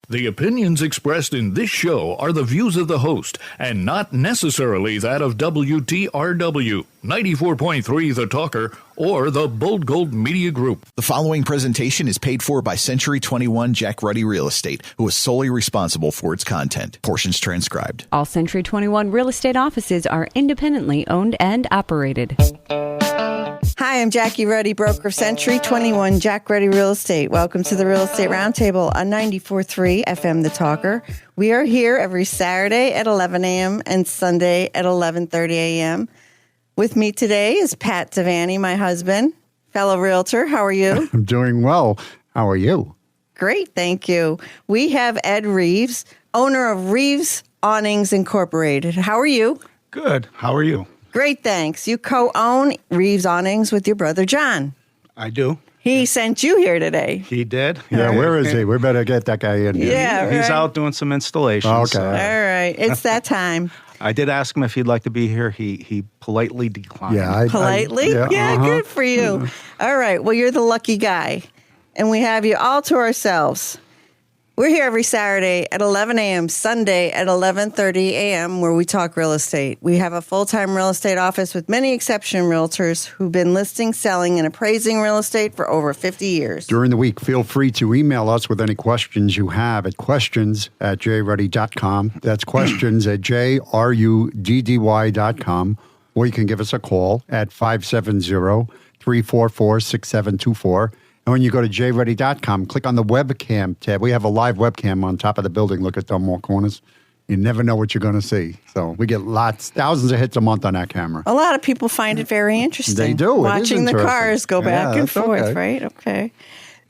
The opinions expressed in this show are the views of the host and not necessarily that of WTRW, 94.3 The Talker, or the Bold Gold Media Group. The following presentation is paid for by Century 21 Jack Ruddy Real Estate, who is solely responsible for its content. Portions transcribed. All Century 21 real estate offices are independently owned and operated. Hi, I'm Jackie Ruddy, broker of Century 21 Jack Ruddy Real Estate. Welcome to the Real Estate Roundtable on 94.3 FM The Talker. We are here every Saturday at 11 a.m. and Sunday at 11:30 a.m. With me today is Pat Devaney, my husband, fellow realtor. How are you? I'm doing well. How are you? Great, thank you. We have Ed Reeves, owner of Reeves Awnings Incorporated. How are you? Good. How are you? Great, thanks. You co-own Reeves Awnings with your brother, John. I do. He sent you here today. He did. Yeah, where is he? We better get that guy in here. Yeah, He's right. out doing some installations. Okay. All right, it's that time. I did ask him if he'd like to be here. He politely declined. Yeah, Politely? Yeah, good for you. All right, well, you're the lucky guy, and we have you all to ourselves. We're here every Saturday at 11 a.m., Sunday at 11:30 a.m., where we talk real estate. We have a full-time real estate office with many exception realtors who've been listing, selling, and appraising real estate for over 50 years. During the week, feel free to email us with any questions you have at questions@jruddy.com. That's questions@jruddy.com. Or you can give us a call at 570-344-6724. And when you go to jruddy.com, click on the webcam tab. We have a live webcam on top of the building. Look at them all corners. You never know what you're going to see. So we get thousands of hits a month on that camera. A lot of people find it very interesting. They do. Watching the cars go back and forth, okay. right? Okay.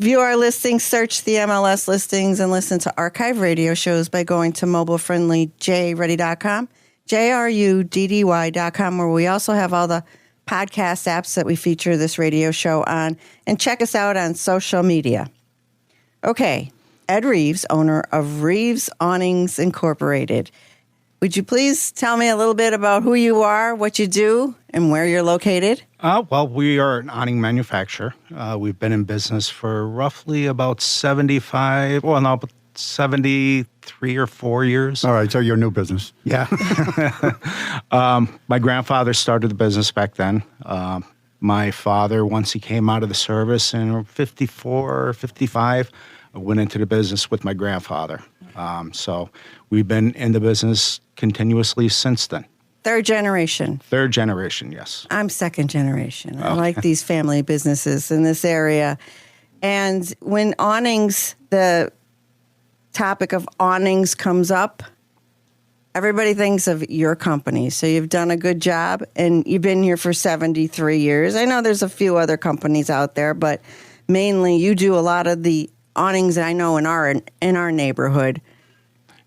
View our listings, search the MLS listings, and listen to archive radio shows by going to mobile-friendly jruddy.com, jruddy.com, where we also have all the podcast apps that we feature this radio show on, and check us out on social media. Okay, Ed Reeves, owner of Reeves Awnings Incorporated. Would you please tell me a little bit about who you are, what you do, and where you're located? Well, we are an awning manufacturer. We've been in business for roughly about 73 or 4 years. All right, so you're a new business. Yeah. My grandfather started the business back then. My father, once he came out of the service in 54 or 55, went into the business with my grandfather. So we've been in the business continuously since then. Third generation. Third generation, yes. I'm second generation. I like these family businesses in this area. And when awnings, the topic of awnings comes up, everybody thinks of your company. So you've done a good job, and you've been here for 73 years. I know there's a few other companies out there, but mainly you do a lot of the awnings that I know in our neighborhood.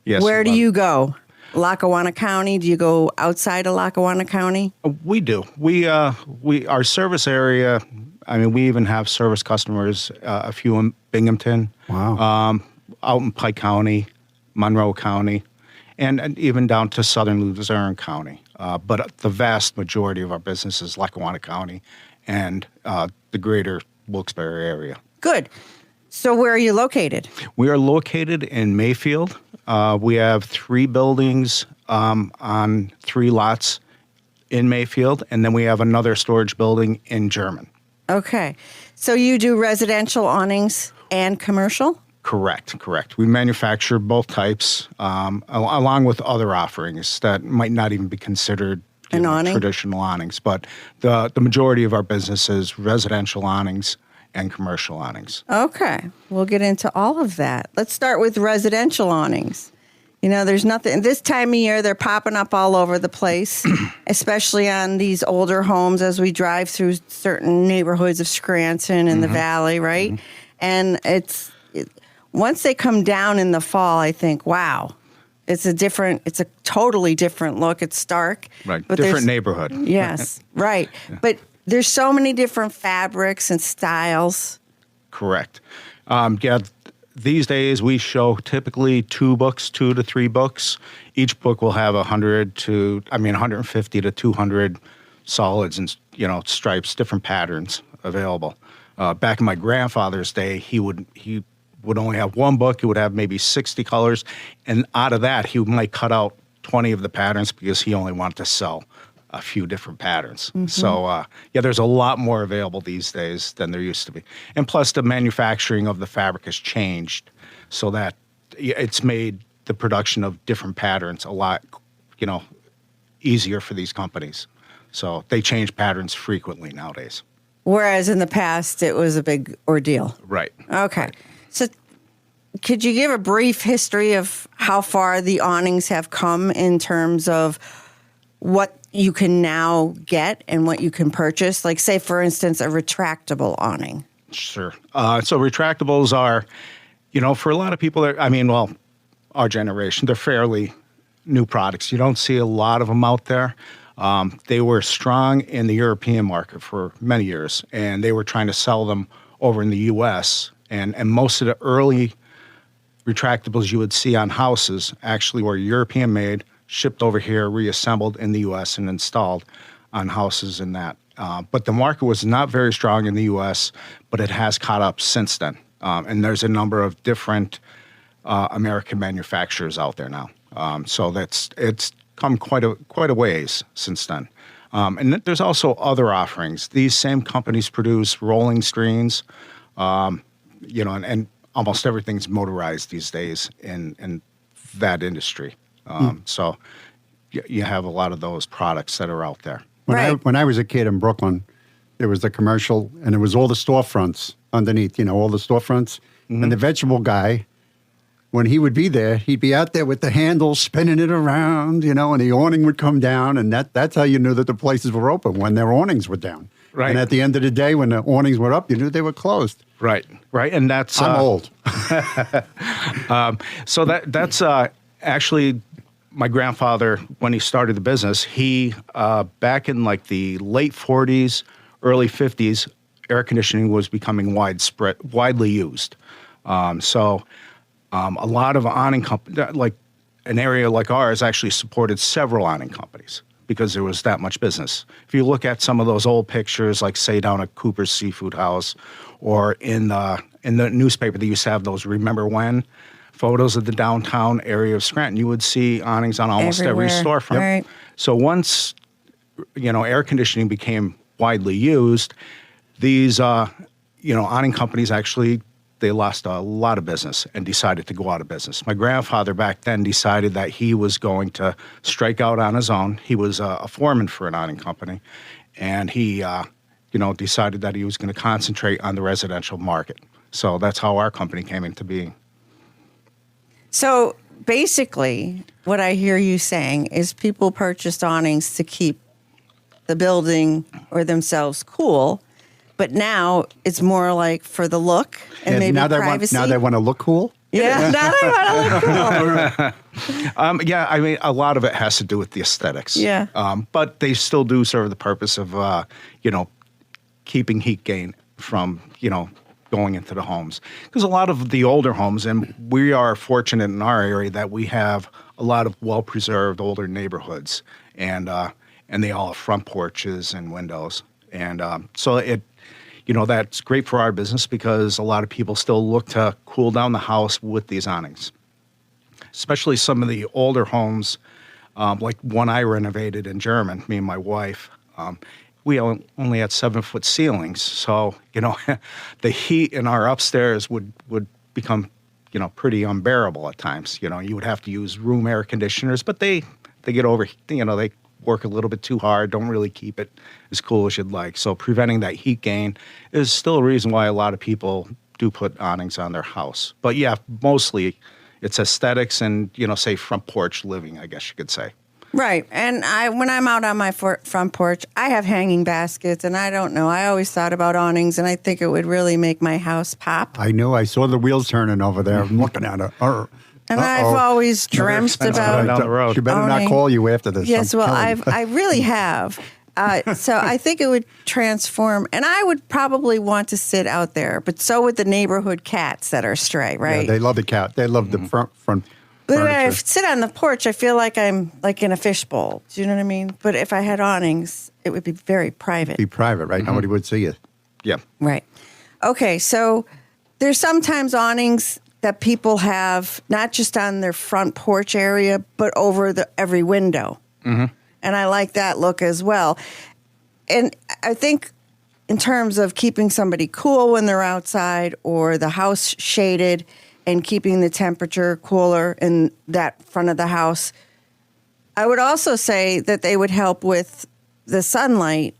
Yes. Where do you go? Lackawanna County? Do you go outside of Lackawanna County? We do. Our service area, I mean, we even have service customers, a few in Binghamton. Wow. Out in Pike County, Monroe County, and even down to southern Luzerne County. But the vast majority of our business is Lackawanna County and the greater Wilkes-Barre area. Good. So where are you located? We are located in Mayfield. We have 3 buildings on 3 lots in Mayfield, and then we have another storage building in German. Okay. So you do residential awnings and commercial? Correct. We manufacture both types, along with other offerings that might not even be considered awning? Traditional awnings. But the majority of our business is residential awnings and commercial awnings. Okay. We'll get into all of that. Let's start with residential awnings. You know, there's nothing, this time of year, they're popping up all over the place, especially on these older homes as we drive through certain neighborhoods of Scranton and the Valley, right? Mm-hmm. And once they come down in the fall, I think, wow, it's a totally different look. It's stark. Right. But different neighborhood. Yes, right. Yeah. But there's so many different fabrics and styles. Correct. These days we show typically 2 to 3 books. Each book will have 150 to 200 solids and stripes, different patterns available. Back in my grandfather's day, he would only have one book. It would have maybe 60 colors. And out of that, he might cut out 20 of the patterns because he only wanted to sell a few different patterns. So, there's a lot more available these days than there used to be. And plus, the manufacturing of the fabric has changed so that it's made the production of different patterns a lot, easier for these companies. So they change patterns frequently nowadays. Whereas in the past, it was a big ordeal. Right. Okay. So could you give a brief history of how far the awnings have come in terms of what you can now get and what you can purchase? Like, say, for instance, a retractable awning. Sure. So retractables are, for a lot of people, our generation, they're fairly new products. You don't see a lot of them out there. They were strong in the European market for many years, and they were trying to sell them over in the U.S. And most of the early retractables you would see on houses actually were European made, shipped over here, reassembled in the U.S. and installed on houses and that. But the market was not very strong in the U.S., but it has caught up since then. And there's a number of different American manufacturers out there now. So it's come quite a ways since then. And there's also other offerings. These same companies produce rolling screens, and almost everything's motorized these days in that industry. So you have a lot of those products that are out there. When I was a kid in Brooklyn, there was the commercial, and it was all the storefronts underneath, all the storefronts. Mm-hmm. And the vegetable guy, when he would be there, he'd be out there with the handle spinning it around, and the awning would come down, and that's how you knew that the places were open, when their awnings were down. Right. And at the end of the day, when the awnings were up, you knew they were closed. Right. And that's... I'm old. So that's actually my grandfather, when he started the business, he, back in like the late 40s, early 50s, air conditioning was becoming widely used. So a lot of awning companies, like an area like ours, actually supported several awning companies because there was that much business. If you look at some of those old pictures, like say down at Cooper's Seafood House, or in the newspaper, they used to have those "Remember When" photos of the downtown area of Scranton. You would see awnings on almost every storefront. Right. So once air conditioning became widely used, these awning companies actually, they lost a lot of business and decided to go out of business. My grandfather back then decided that he was going to strike out on his own. He was a foreman for an awning company, and he, decided that he was going to concentrate on the residential market. So that's how our company came into being. So basically, what I hear you saying is people purchased awnings to keep the building or themselves cool. But now it's more like for the look and maybe privacy. Now they want to look cool? Yeah, now they want to look cool. A lot of it has to do with the aesthetics. Yeah. But they still do serve the purpose of, keeping heat gain from, going into the homes. Because a lot of the older homes, and we are fortunate in our area that we have a lot of well-preserved older neighborhoods, and they all have front porches and windows. And so it, that's great for our business because a lot of people still look to cool down the house with these awnings. Especially some of the older homes, like one I renovated in German, me and my wife. We only had 7-foot ceilings, so the heat in our upstairs would become pretty unbearable at times. You would have to use room air conditioners, but they get over. They work a little bit too hard, don't really keep it as cool as you'd like. So preventing that heat gain is still a reason why a lot of people do put awnings on their house. But yeah, mostly it's aesthetics and, say front porch living, I guess you could say. Right. And when I'm out on my front porch, I have hanging baskets, and I don't know. I always thought about awnings, and I think it would really make my house pop. I know. I saw the wheels turning over there. I'm looking at it. And I've always dreamt about down the road. She better not call you after this. Yes, I really have. So I think it would transform, and I would probably want to sit out there. But so would the neighborhood cats that are stray, right? Yeah, they love the cat. They love the front. But when I sit on the porch, I feel like I'm like in a fishbowl. Do you know what I mean? But if I had awnings, it would be very private. Be private, right? Mm-hmm. Nobody would see you. Yeah. Right. Okay, so there's sometimes awnings that people have not just on their front porch area, but over every window. Mm-hmm. And I like that look as well. And I think in terms of keeping somebody cool when they're outside or the house shaded and keeping the temperature cooler in that front of the house, I would also say that they would help with the sunlight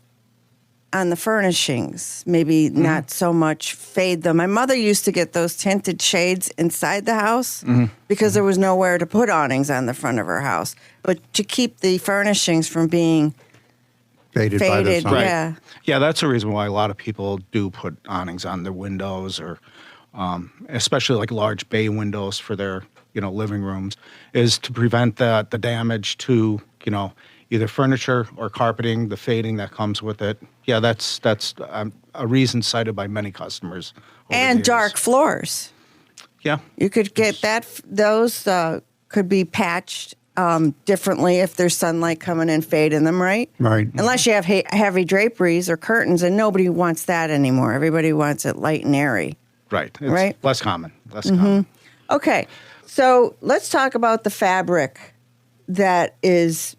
on the furnishings, maybe not so much fade them. My mother used to get those tinted shades inside the house because there was nowhere to put awnings on the front of her house. But to keep the furnishings from being Faded by the sun. yeah. Yeah, that's the reason why a lot of people do put awnings on their windows, or especially like large bay windows for their living rooms, is to prevent the damage to either furniture or carpeting, the fading that comes with it. Yeah, that's a reason cited by many customers. And dark floors. Yeah. You could get that. Those could be patched differently if there's sunlight coming in, fading them, right? Right. Unless you have heavy draperies or curtains, and nobody wants that anymore. Everybody wants it light and airy. Right. It's right? less common. Common. Okay. So let's talk about the fabric that is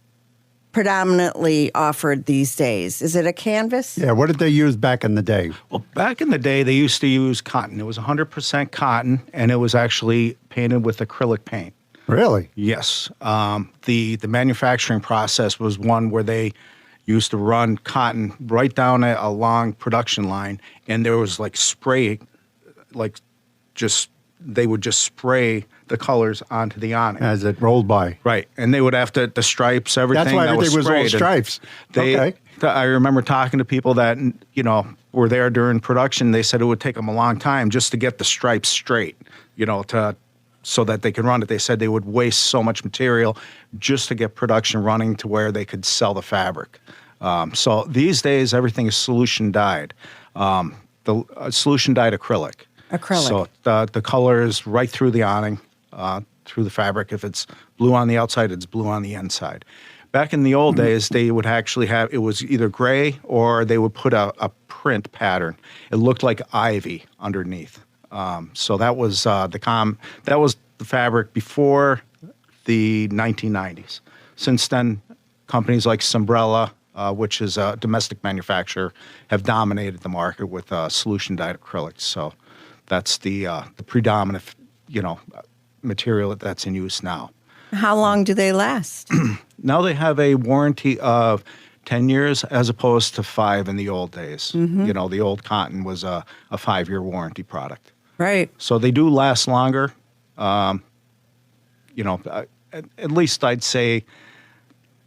predominantly offered these days. Is it a canvas? Yeah, what did they use back in the day? Well, back in the day, they used to use cotton. It was 100% cotton, and it was actually painted with acrylic paint. Really? Yes. The manufacturing process was one where they used to run cotton right down a long production line, and there was like spray, they would just spray the colors onto the awning. As it rolled by. Right. And they would have to, the stripes, everything. That's why that everything was all sprayed. stripes. Okay. I remember talking to people that, were there during production. They said it would take them a long time just to get the stripes straight, so that they could run it. They said they would waste so much material just to get production running to where they could sell the fabric. So these days, everything is solution dyed. Solution dyed acrylic. Acrylic. So the color is right through the awning, through the fabric. If it's blue on the outside, it's blue on the inside. Back in the old days, they would actually have, it was either gray or they would put a print pattern. It looked like ivy underneath. So that was that was the fabric before the 1990s. Since then, companies like Sombrella, which is a domestic manufacturer, have dominated the market with solution dyed acrylics. So that's the predominant, material that's in use now. How long do they last? Now they have a warranty of 10 years as opposed to 5 in the old days. Mm-hmm. The old cotton was a 5-year warranty product. Right. So they do last longer. At least I'd say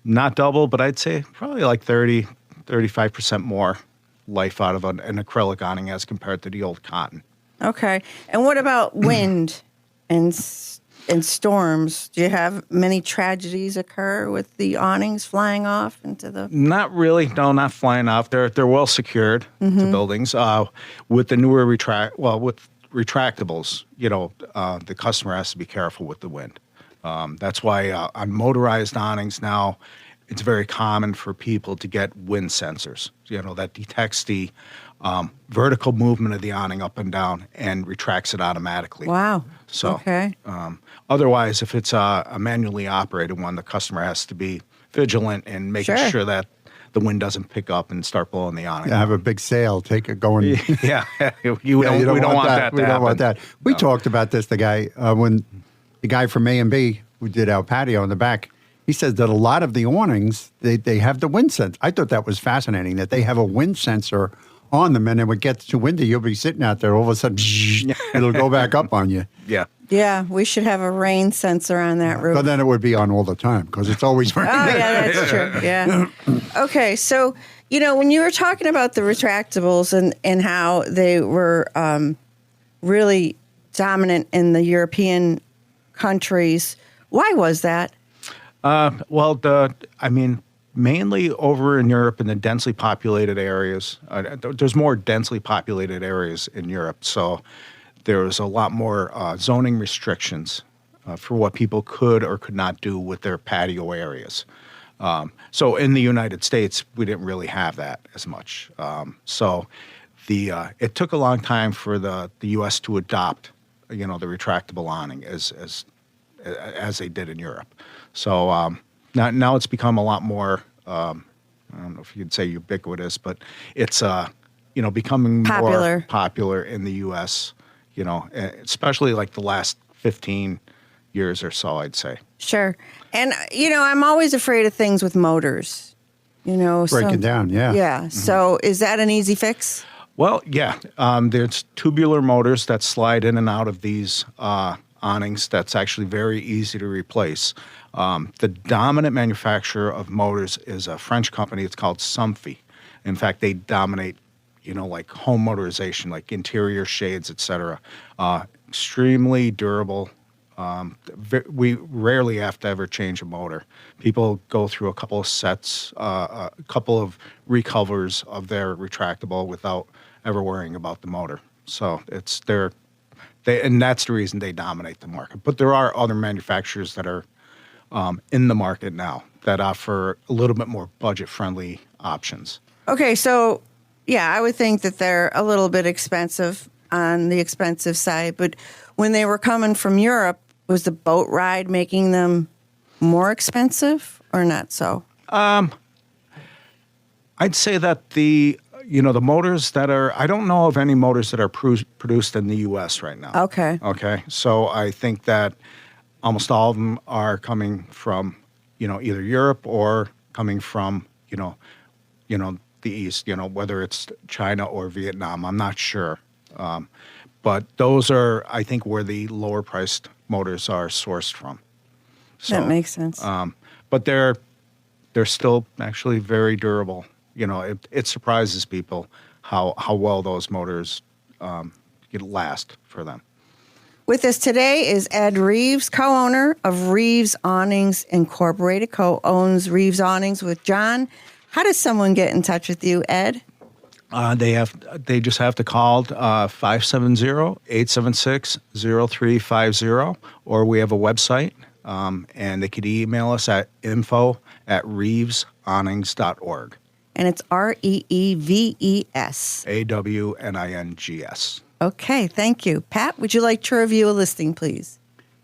not double, but I'd say probably like 30, 35% more life out of an acrylic awning as compared to the old cotton. Okay. And what about wind and storms? Do you have many tragedies occur with the awnings flying off into the... Not really. No, not flying off. They're well secured to buildings. With the newer with retractables, the customer has to be careful with the wind. That's why on motorized awnings now, it's very common for people to get wind sensors, that detects the vertical movement of the awning up and down and retracts it automatically. Wow. So, okay. Otherwise, if it's a manually operated one, the customer has to be vigilant and making sure that the wind doesn't pick up and start blowing the awning. Yeah, have a big sail, take it going. Yeah, we don't want that. We don't want that. We talked about this. The guy when the guy from A&B who did our patio in the back, he says that a lot of the awnings they have the wind sensor. I thought that was fascinating that they have a wind sensor on them, and then when it gets too windy, you'll be sitting out there. All of a sudden, it'll go back up on you. Yeah. Yeah, we should have a rain sensor on that roof. But then it would be on all the time because it's always raining. Oh, yeah, that's true. Yeah. Okay, so, when you were talking about the retractables and how they were really dominant in the European countries, why was that? Mainly over in Europe in the densely populated areas. There's more densely populated areas in Europe, so there's a lot more zoning restrictions for what people could or could not do with their patio areas. So in the United States, we didn't really have that as much. So it took a long time for the U.S. to adopt, the retractable awning as they did in Europe. So now it's become a lot more. I don't know if you'd say ubiquitous, but it's becoming more popular in the U.S. Especially like the last 15 years or so, I'd say. Sure. And, I'm always afraid of things with motors, Breaking down, yeah. Yeah. Mm-hmm. So is that an easy fix? Well, yeah. There's tubular motors that slide in and out of these awnings. That's actually very easy to replace. The dominant manufacturer of motors is a French company. It's called Somfy. In fact, they dominate, like home motorization, like interior shades, etc. Extremely durable. We rarely have to ever change a motor. People go through a couple of sets, a couple of recovers of their retractable without ever worrying about the motor. So and that's the reason they dominate the market. But there are other manufacturers that are in the market now that offer a little bit more budget-friendly options. Okay, so yeah, I would think that they're a little bit expensive on the expensive side, but when they were coming from Europe, was the boat ride making them more expensive or not so? I'd say that the motors that I don't know of any motors that are produced in the U.S. right now. Okay. Okay. So I think that almost all of them are coming from, either Europe or coming from, the East, whether it's China or Vietnam. I'm not sure. But those are, I think, where the lower priced motors are sourced from. So, that makes sense. But they're still actually very durable. It surprises people how well those motors last for them. With us today is Ed Reeves, co-owner of Reeves Awnings Incorporated, co-owns Reeves Awnings with John. How does someone get in touch with you, Ed? They just have to call 570-876-0350, or we have a website, and they could email us at info@reevesawnings.org. And it's REEVES. AWNINGS. Okay, thank you. Pat, would you like to review a listing, please?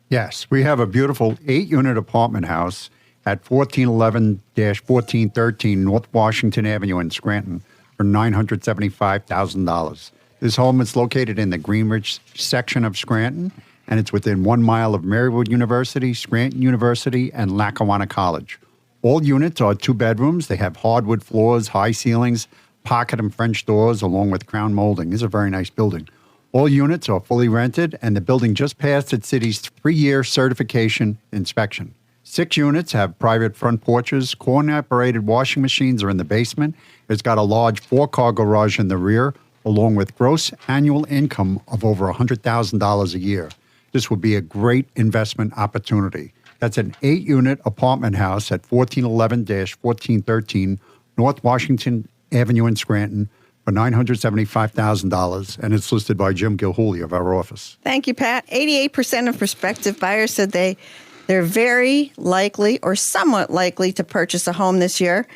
Yes, we have a beautiful 8-unit apartment house at 1411-1413 North Washington Avenue in Scranton for $975,000. This home is located in the Greenridge section of Scranton, and it's within 1 mile of Marywood University, Scranton University, and Lackawanna College. All units are 2 bedrooms. They have hardwood floors, high ceilings, pocket and French doors, along with crown molding. This is a very nice building. All units are fully rented, and the building just passed its city's 3-year certification inspection. 6 units have private front porches. Coin-operated washing machines are in the basement. It's got a large 4-car garage in the rear, along with gross annual income of over $100,000 a year. This would be a great investment opportunity. That's an 8-unit apartment house at 1411-1413 North Washington Avenue in Scranton for $975,000, and it's listed by Jim Gilhooly of our office. Thank you, Pat. 88% of prospective buyers said they're very likely or somewhat likely to purchase a home this year.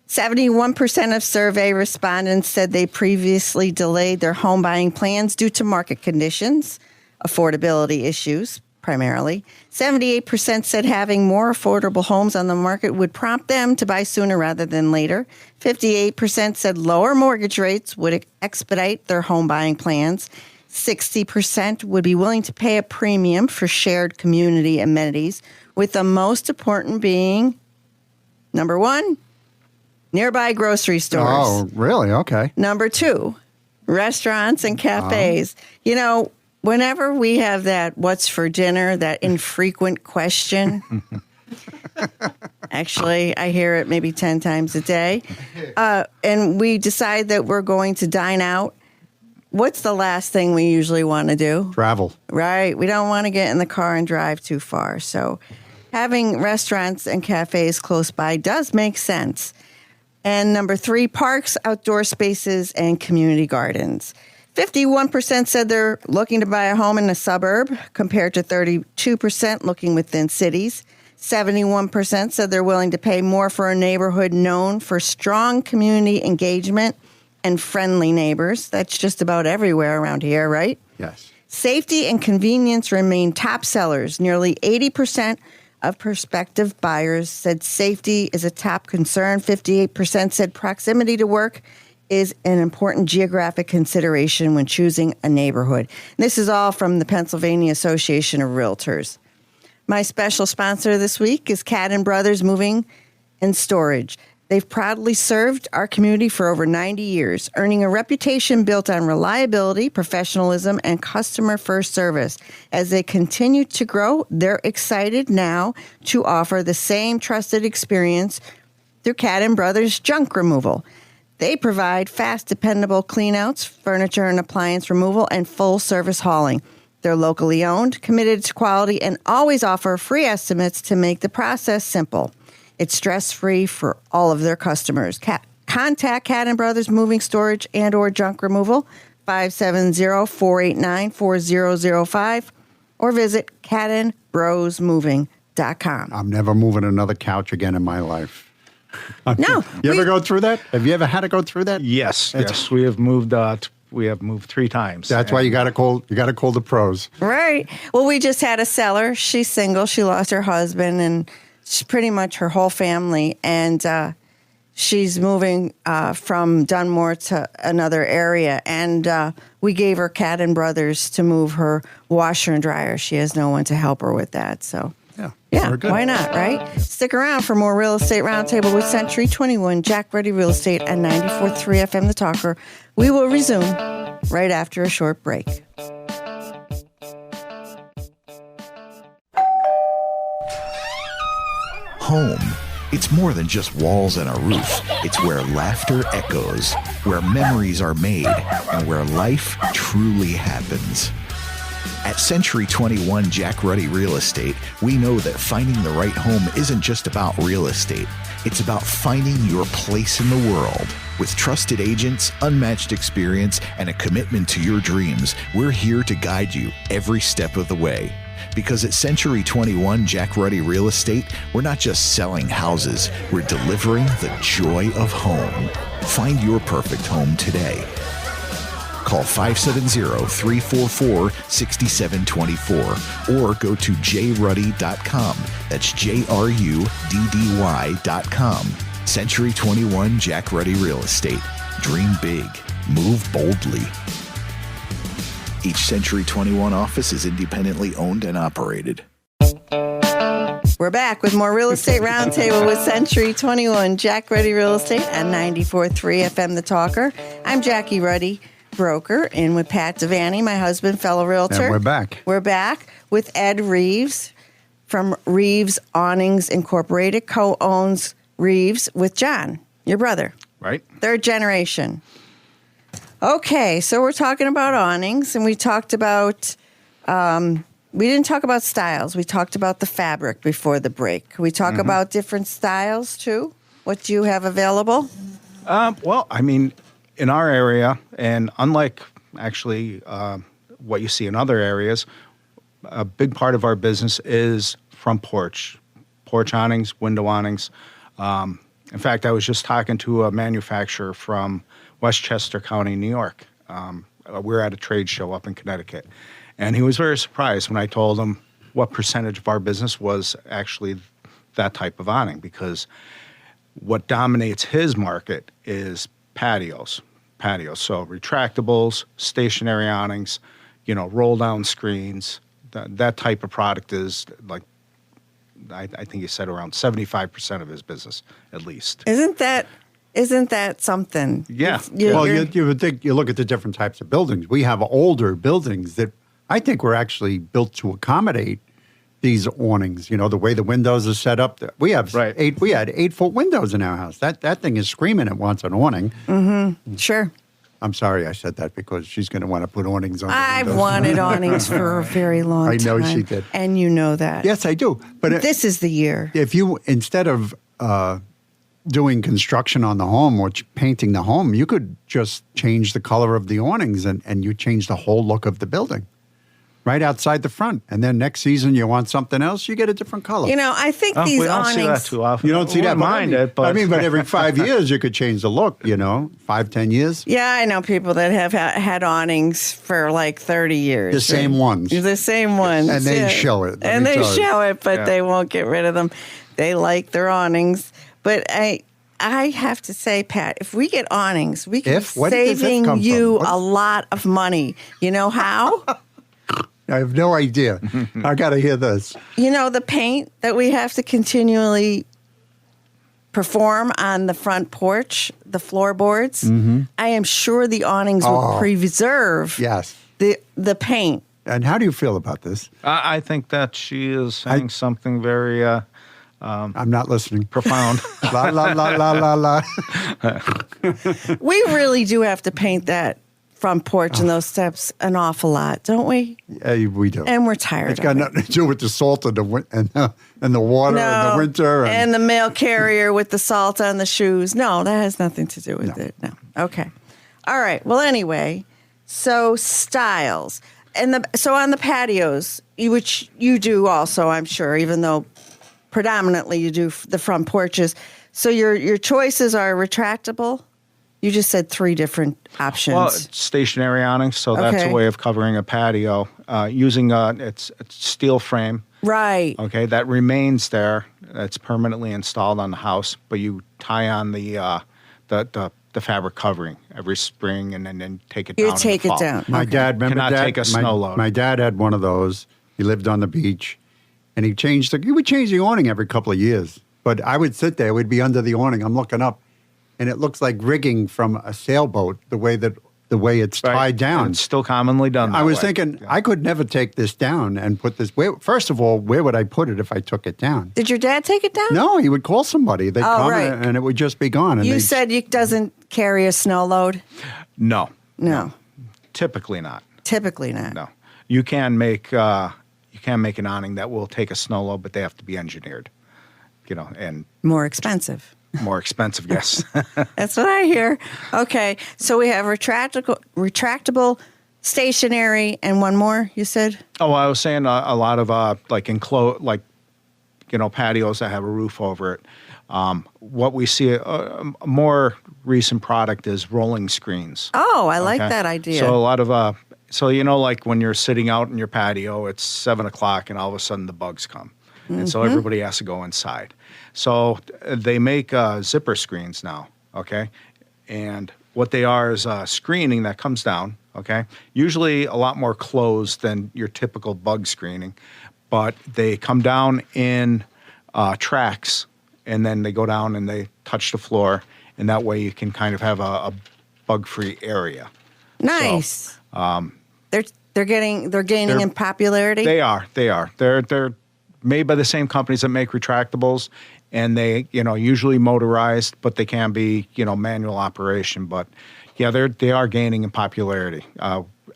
71% of survey respondents said they previously delayed their home buying plans due to market conditions, affordability issues primarily. 78% said having more affordable homes on the market would prompt them to buy sooner rather than later. 58% said lower mortgage rates would expedite their home buying plans. 60% would be willing to pay a premium for shared community amenities, with the most important being, number 1, nearby grocery stores. Oh, really? Okay. Number 2, restaurants and cafes. Whenever we have that what's for dinner, that infrequent question, actually, I hear it maybe 10 times a day, and we decide that we're going to dine out, what's the last thing we usually want to do? Travel. Right. We don't want to get in the car and drive too far. So having restaurants and cafes close by does make sense. And number 3, parks, outdoor spaces, and community gardens. 51% said they're looking to buy a home in a suburb, compared to 32% looking within cities. 71% said they're willing to pay more for a neighborhood known for strong community engagement. and friendly neighbors. That's just about everywhere around here, right? Yes. Safety and convenience remain top sellers. Nearly 80% of prospective buyers said safety is a top concern. 58% said proximity to work is an important geographic consideration when choosing a neighborhood. And this is all from the Pennsylvania Association of Realtors. My special sponsor this week is Cadden Brothers Moving and Storage. They've proudly served our community for over 90 years, earning a reputation built on reliability, professionalism, and customer-first service. As they continue to grow, they're excited now to offer the same trusted experience through Cadden Brothers Junk Removal. They provide fast, dependable cleanouts, furniture and appliance removal, and full-service hauling. They're locally owned, committed to quality, and always offer free estimates to make the process simple. It's stress-free for all of their customers. Contact Cadden Brothers Moving Storage and or Junk Removal, 570-489-4005, or visit caddenbrosmoving.com. I'm never moving another couch again in my life. No. You ever go through that? Have you ever had to go through that? Yes. We have moved 3 times. That's why you got to call the pros. Right. Well, we just had a seller. She's single. She lost her husband and pretty much her whole family. And she's moving from Dunmore to another area. And we gave her Cadden Brothers to move her washer and dryer. She has no one to help her with that. So, yeah, why not, right? Stick around for more Real Estate Roundtable with Century 21, Jack Ruddy Real Estate, and 94.3 FM The Talker. We will resume right after a short break. Home. It's more than just walls and a roof. It's where laughter echoes, where memories are made, and where life truly happens. At Century 21 Jack Ruddy Real Estate, we know that finding the right home isn't just about real estate. It's about finding your place in the world. With trusted agents, unmatched experience, and a commitment to your dreams, we're here to guide you every step of the way. Because at Century 21 Jack Ruddy Real Estate, we're not just selling houses, we're delivering the joy of home. Find your perfect home today. Call 570-344-6724 or go to jruddy.com. That's JRUDDY.com. Century 21 Jack Ruddy Real Estate. Dream big. Move boldly. Each Century 21 office is independently owned and operated. We're back with more Real Estate Roundtable with Century 21 Jack Ruddy Real Estate at 94.3 FM The Talker. I'm Jackie Ruddy, broker, and with Pat Devaney, my husband, fellow realtor. And we're back. We're back with Ed Reeves from Reeves Awnings Incorporated, co-owns Reeves with John, your brother. Right. Third generation. Okay, so we're talking about awnings, and we talked about, we didn't talk about styles. We talked about the fabric before the break. Can we talk about different styles, too? What do you have available? Well, I mean, in our area, and unlike actually what you see in other areas, a big part of our business is front porch awnings, window awnings. In fact, I was just talking to a manufacturer from Westchester County, New York. We're at a trade show up in Connecticut. And he was very surprised when I told him what percentage of our business was actually that type of awning, because what dominates his market is patios. So retractables, stationary awnings, roll down screens. That type of product is like, I think he said around 75% of his business, at least. Isn't that something? Yeah. You would think, you look at the different types of buildings. We have older buildings that I think were actually built to accommodate these awnings. The way the windows are set up. We have we had 8-foot windows in our house. That thing is screaming it wants an awning. Mm-hmm. Sure. I'm sorry I said that because she's going to want to put awnings on the I've windows. wanted awnings for a very long time. I know she did. And you know that. Yes, I do. But this is the year. If you, instead of doing construction on the home or painting the home, you could just change the color of the awnings and you change the whole look of the building. right outside the front. And then next season you want something else, you get a different color. I think these we don't awnings. see that too often. You don't see that, Mind it, but but every 5 years you could change the look. 5, 10 years. Yeah, I know people that have had awnings for like 30 years. The same ones. The same ones. And they yeah. show it. And they show it, but Yeah. they won't get rid of them. They like their awnings. But I have to say, Pat, if we get awnings, we can be Where did this saving come from? you What? a lot of money. You know how? I have no idea. I got to hear this. The paint that we have to continually perform on the front porch, the floorboards, I am sure the awnings will preserve Yes. the paint. And how do you feel about this? I think that she is saying something very I'm not listening. profound. La, la, la, la, la, la. We really do have to paint that front porch and those steps an awful lot, don't we? Yeah, we do. And we're tired It's of got it. nothing to do with the salt and the water and the winter. And the mail carrier with the salt on the shoes. No, that has nothing to do with it. No. Okay. All right. Well, anyway, so styles. So on the patios, which you do also, I'm sure, even though predominantly you do the front porches. So your choices are retractable. You just said 3 different options. Well, it's stationary awnings, so that's Okay. a way of covering a patio using it's steel frame. Right. Okay, that remains there. That's permanently installed on the house, but you tie on the fabric covering every spring and then take it down. You in the take it fall. down. My dad, remember Cannot Dad? take a snow load. My dad had one of those. He lived on the beach, and he would change the awning every couple of years. But I would sit there. We'd be under the awning. I'm looking up, and it looks like rigging from a sailboat. The way it's Right. tied down. And it's still commonly done that I was way. thinking Yeah. I could never take this down and put this. First of all, where would I put it if I took it down? Did your dad take it down? No, he would call somebody. They'd come right. and it would just be gone. And You they'd- said it doesn't carry a snow load? No, No. typically not. Typically not. No, you can make an awning that will take a snow load, but they have to be engineered. And More expensive. more expensive. Yes. That's what I hear. Okay. So we have retractable, stationary, and one more, you said? Oh, I was saying a lot of patios that have a roof over it. What we see a more recent product is rolling screens. Oh, I like Okay? that idea. So a lot of like when you're sitting out in your patio, it's 7:00 and all of a sudden the bugs come, and so everybody has to go inside. So they make zipper screens now. Okay, and what they are is screening that comes down. Okay, usually a lot more closed than your typical bug screening, but they come down in tracks, and then they go down and they touch the floor, and that way you can kind of have a bug-free area. Nice. They're gaining in popularity. They are. They're made by the same companies that make retractables, and they usually motorized, but they can be manual operation. But yeah, they are gaining in popularity.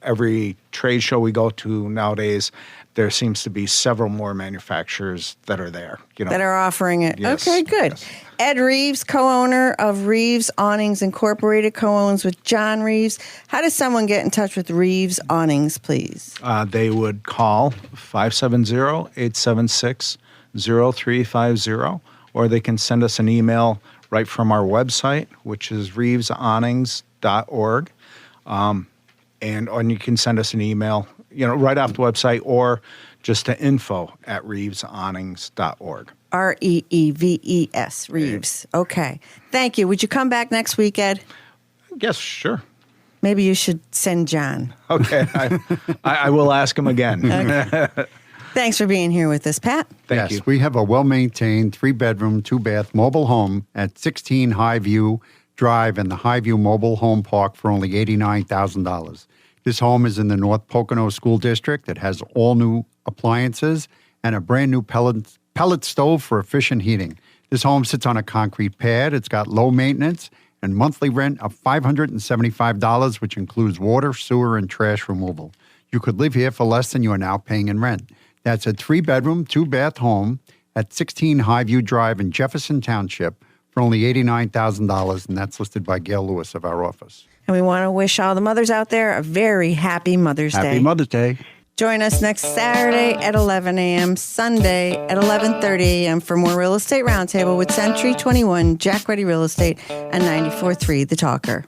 Every trade show we go to nowadays, there seems to be several more manufacturers that are there. that are offering it. Yes, Okay, good. yes. Ed Reeves, co-owner of Reeves Awnings Incorporated, co-owns with John Reeves. How does someone get in touch with Reeves Awnings, please? They would call 570-876-0350, or they can send us an email right from our website, which is reevesawnings.org. And you can send us an email, right off the website, or just to info@reevesawnings.org. Reeves, Reeves. Okay. Thank you. Would you come back next week, Ed? Yes, sure. Maybe you should send John. Okay, I will ask him again. Thanks for being here with us, Pat. Thank you. We have a well-maintained 3-bedroom, 2-bath mobile home at 16 Highview Drive in the Highview Mobile Home Park for only $89,000. This home is in the North Pocono School District. It has all new appliances and a brand new pellet stove for efficient heating. This home sits on a concrete pad. It's got low maintenance and monthly rent of $575, which includes water, sewer, and trash removal. You could live here for less than you are now paying in rent. That's a 3-bedroom, 2-bath home at 16 Highview Drive in Jefferson Township for only $89,000, and that's listed by Gail Lewis of our office. And we want to wish all the mothers out there a very happy Mother's Day. Happy Mother's Day. Join us next Saturday at 11 a.m., Sunday at 11:30 a.m. for more Real Estate Roundtable with Century 21, Jack Ready Real Estate, and 94.3 The Talker.